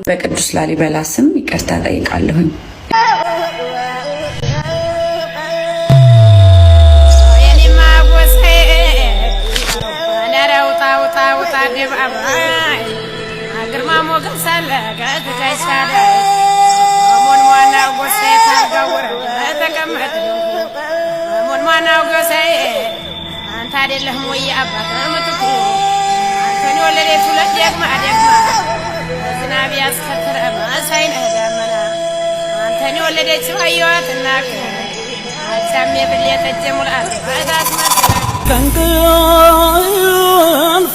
በቅዱስ ላሊበላ ስም ይቅርታ ጠይቃለሁኝ። አይደለህም ወይ አባታ ምትኩ አንተን ወለደቱ ለደግማ ዝናብ ያስከተረ ማሳይነ ዳመና አንተን ወለደች አየዋትና አቻም የብልየተጀ ሙላት አዳስ ከንቅን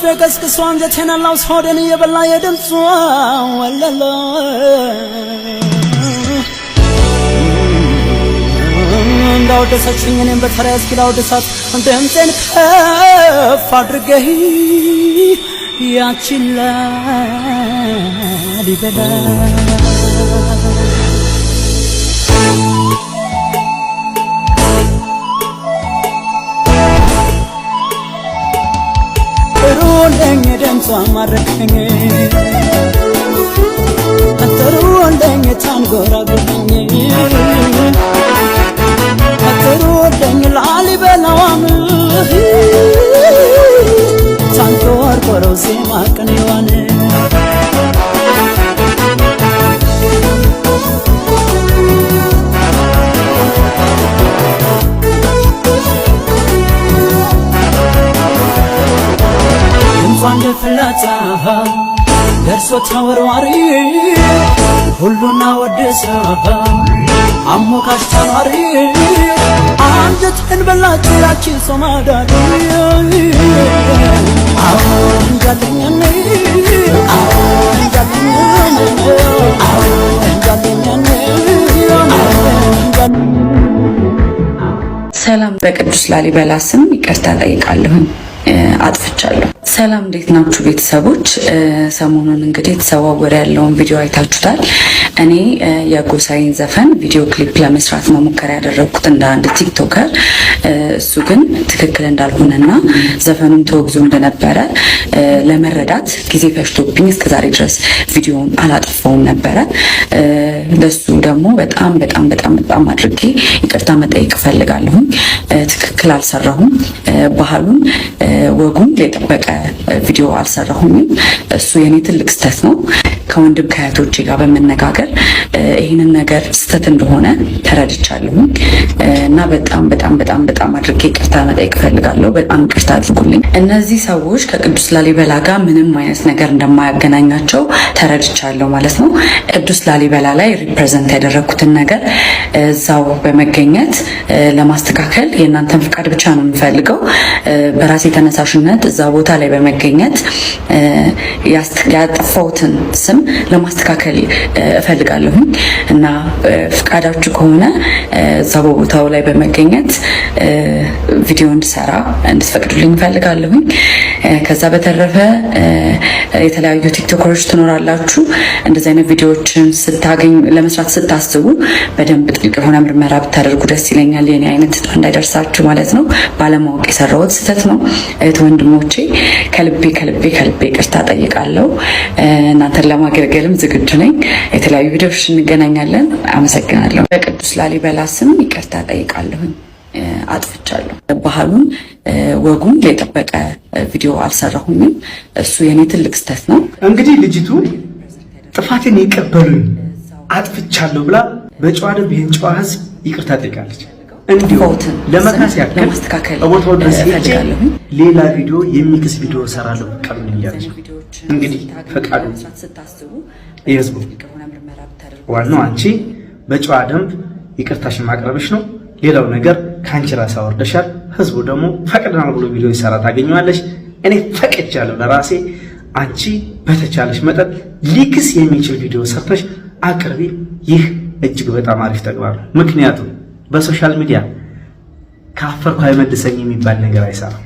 ፈቀስቅሷን ዘተናላው ሆደን የበላ የድምጿ ወለለ እንዳወደሰችኝ እኔም በተራዬ እስኪ ላወደሳት ድምፄን ከፍ አድርገህ ያቺን ላሊበላ ጥሩልኝ ድምጿ ማረከኝ ጥሩልኝ ታንጎራጉረኝ ጥሩልኝ ላሊበላዋን ታንቆርቆረው ዜማ ቅኔዋን ድምጿን ፍላጻ ደርሶ ተወርዋሪ ሁሉና ወደሳ አሞካሽ ተማሪ አንጀቴን በላች ያቺ ሶማዳሪ አሁን ጃለኛኔ አሁን ጃለኛኔ አሁን ጃለኛኔ ሰላም በቅዱስ ላሊበላ ስም ይቅርታ ጠይቃለሁኝ። አጥፍቻለሁ። ሰላም እንዴት ናችሁ ቤተሰቦች? ሰሞኑን እንግዲህ የተሰዋወረ ያለውን ቪዲዮ አይታችሁታል። እኔ የጎሳዬን ዘፈን ቪዲዮ ክሊፕ ለመስራት መሞከር ያደረኩት እንደ አንድ ቲክቶከር፣ እሱ ግን ትክክል እንዳልሆነና ዘፈኑም ተወግዞ እንደነበረ ለመረዳት ጊዜ ፈጅቶብኝ እስከዛሬ ድረስ ቪዲዮውን አላጠፋውም ነበረ። ለሱ ደግሞ በጣም አድርጌ ይቅርታ መጠየቅ እፈልጋለሁ። ትክክል አልሰራሁም። ባህሉን ወጉን የጠበቀ ቪዲዮ አልሰራሁም። እሱ የኔ ትልቅ ስህተት ነው። ከወንድም ከእህቶቼ ጋር በመነጋገር ይህንን ነገር ስህተት እንደሆነ ተረድቻለሁ እና በጣም አድርጌ ይቅርታ መጠየቅ እፈልጋለሁ። በጣም ይቅርታ አድርጉልኝ። እነዚህ ሰዎች ከቅዱስ ላሊበላ ጋር ምንም አይነት ነገር እንደማያገናኛቸው ተረድቻለሁ ማለት ነው። ቅዱስ ላሊበላ ላይ ሪፕሬዘንት ያደረኩትን ነገር እዛው በመገኘት ለማስተካከል የእናንተን ፍቃድ ብቻ ነው የምፈልገው። በራሴ ተነሳሽነት እዛ ቦታ ላይ በመገኘት ያጠፋሁትን ስም ለማስተካከል እፈልጋለሁ እና ፍቃዳችሁ ከሆነ እዛ ቦታው ላይ በመገኘት ቪዲዮ እንድሰራ እንድትፈቅዱልኝ እፈልጋለሁ። ከዛ በተረፈ የተለያዩ ቲክቶከሮች ትኖራላችሁ። እንደዚህ አይነት ቪዲዮዎችን ስታገኙ ለመስራት ስታስቡ በደንብ ጥልቅ የሆነ ምርመራ ብታደርጉ ደስ ይለኛል። የኔ አይነት እንዳይደርሳችሁ ማለት ነው። ባለማወቅ የሰራሁት ስህተት ነው። እህት ወንድሞቼ ከልቤ ይቅርታ ጠይቃለሁ። እናንተን ለማገልገልም ዝግጁ ነኝ። የተለያዩ ቪዲዮዎች እንገናኛለን። አመሰግናለሁ። በቅዱስ ላሊበላ ስም ይቅርታ ጠይቃለሁ። አጥፍቻለሁ። ባህሉን ወጉን የጠበቀ ቪዲዮ አልሰራሁም። እሱ የኔ ትልቅ ስህተት ነው። እንግዲህ ልጅቱ ጥፋቴን ይቀበሉኝ አጥፍቻለሁ ብላ በጨዋ ደም ይህን ጨዋ ህዝብ ይቅርታ ጠይቃለች። እንዲሁ ለመካስ ያክል ቦታው ድረስ ሄጄ ሌላ ቪዲዮ የሚክስ ቪዲዮ እሰራለሁ ቀሉን እያለች እንግዲህ ፈቃዱ የህዝቡ ዋናው አንቺ በጨዋ ደንብ ይቅርታሽን ማቅረብሽ ነው። ሌላው ነገር ካንቺ ራስ አወርደሻል። ህዝቡ ደግሞ ፈቅደናል ብሎ ቪዲዮ ይሰራ ታገኘዋለሽ። እኔ ፈቅጃለሁ ለራሴ። አንቺ በተቻለሽ መጠን ሊክስ የሚችል ቪዲዮ ሰርተሽ አቅርቢ። ይህ እጅግ በጣም አሪፍ ተግባር ነው። ምክንያቱም በሶሻል ሚዲያ ካፈርኩ አይመልሰኝ የሚባል ነገር አይሰራም።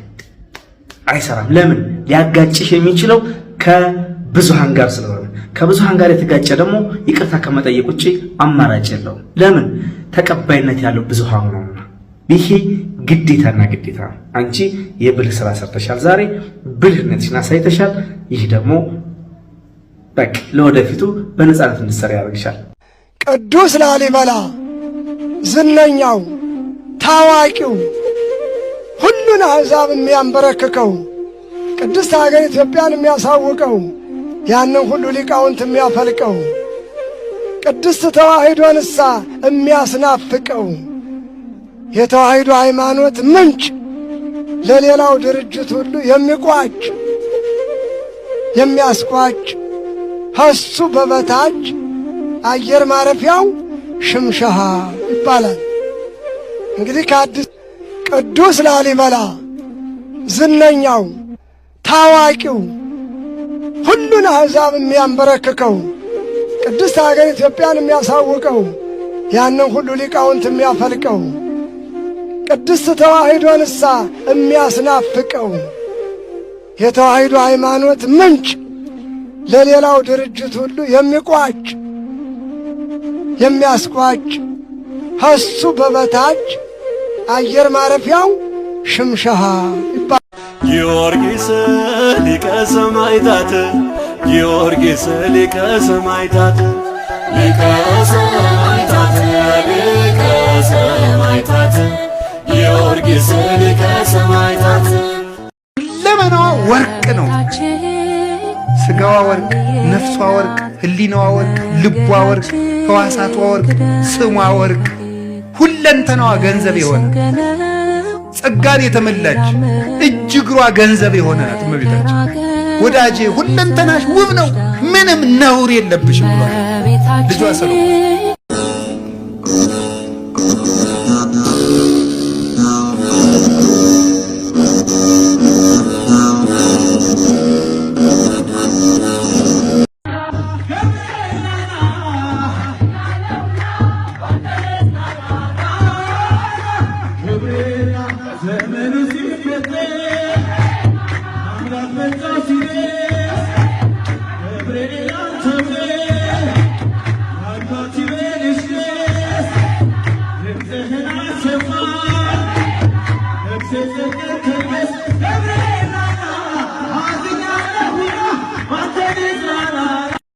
ለምን? ሊያጋጭሽ የሚችለው ከብዙሃን ጋር ስለሆነ፣ ከብዙሃን ጋር የተጋጨ ደግሞ ይቅርታ ከመጠየቅ ውጪ አማራጭ የለውም። ለምን? ተቀባይነት ያለው ብዙሃን ነውና። ይሄ ግዴታና ግዴታ ነው። አንቺ የብልህ ስራ ሰርተሻል። ዛሬ ብልህነትሽን አሳይተሻል። ይህ ደግሞ በቃ ለወደፊቱ በነጻነት እንድትሰራ ያደርግሻል። ቅዱስ ላሊበላ ዝነኛው ታዋቂው ሁሉን አሕዛብ የሚያንበረክከው ቅድስት ሀገር ኢትዮጵያን የሚያሳውቀው ያንን ሁሉ ሊቃውንት የሚያፈልቀው ቅድስት ተዋሕዶንሳ የሚያስናፍቀው የተዋሕዶ ሃይማኖት ምንጭ ለሌላው ድርጅት ሁሉ የሚቋጭ የሚያስቋጭ ከሱ በበታች አየር ማረፊያው ሽምሸሃ ይባላል። እንግዲህ ቅዱስ ላሊበላ ዝነኛው ታዋቂው ሁሉን አሕዛብ የሚያንበረክከው ቅድስት ሀገር ኢትዮጵያን የሚያሳውቀው ያንን ሁሉ ሊቃውንት የሚያፈልቀው ቅድስት ተዋሕዶንሳ የሚያስናፍቀው የተዋሕዶ ሃይማኖት ምንጭ ለሌላው ድርጅት ሁሉ የሚቋጭ የሚያስቋጭ ከሱ በበታች አየር ማረፊያው ሽምሸሃ ይባላል። ጊዮርጊስ ሊቀ ሰማዕታት ጊዮርጊስ ሊቀ ሰማዕታት ሊቀ ሰማዕታት ሊቀ ሰማዕታት ጊዮርጊስ ሊቀ ሰማዕታት። ለመናዋ ወርቅ ነው። ስጋዋ ወርቅ፣ ነፍሷ ወርቅ፣ ህሊናዋ ወርቅ፣ ልቧ ወርቅ፣ ሕዋሳቷ ወርቅ፣ ስሟ ወርቅ፣ ሁለንተናዋ ገንዘብ የሆነ ጸጋን የተመላች እጅ እግሯ ገንዘብ የሆነ ናት እመቤታችን። ወዳጄ ሁለንተናሽ ውብ ነው፣ ምንም ነውር የለብሽም ብሏል ልጇ ሰሎሞን። Every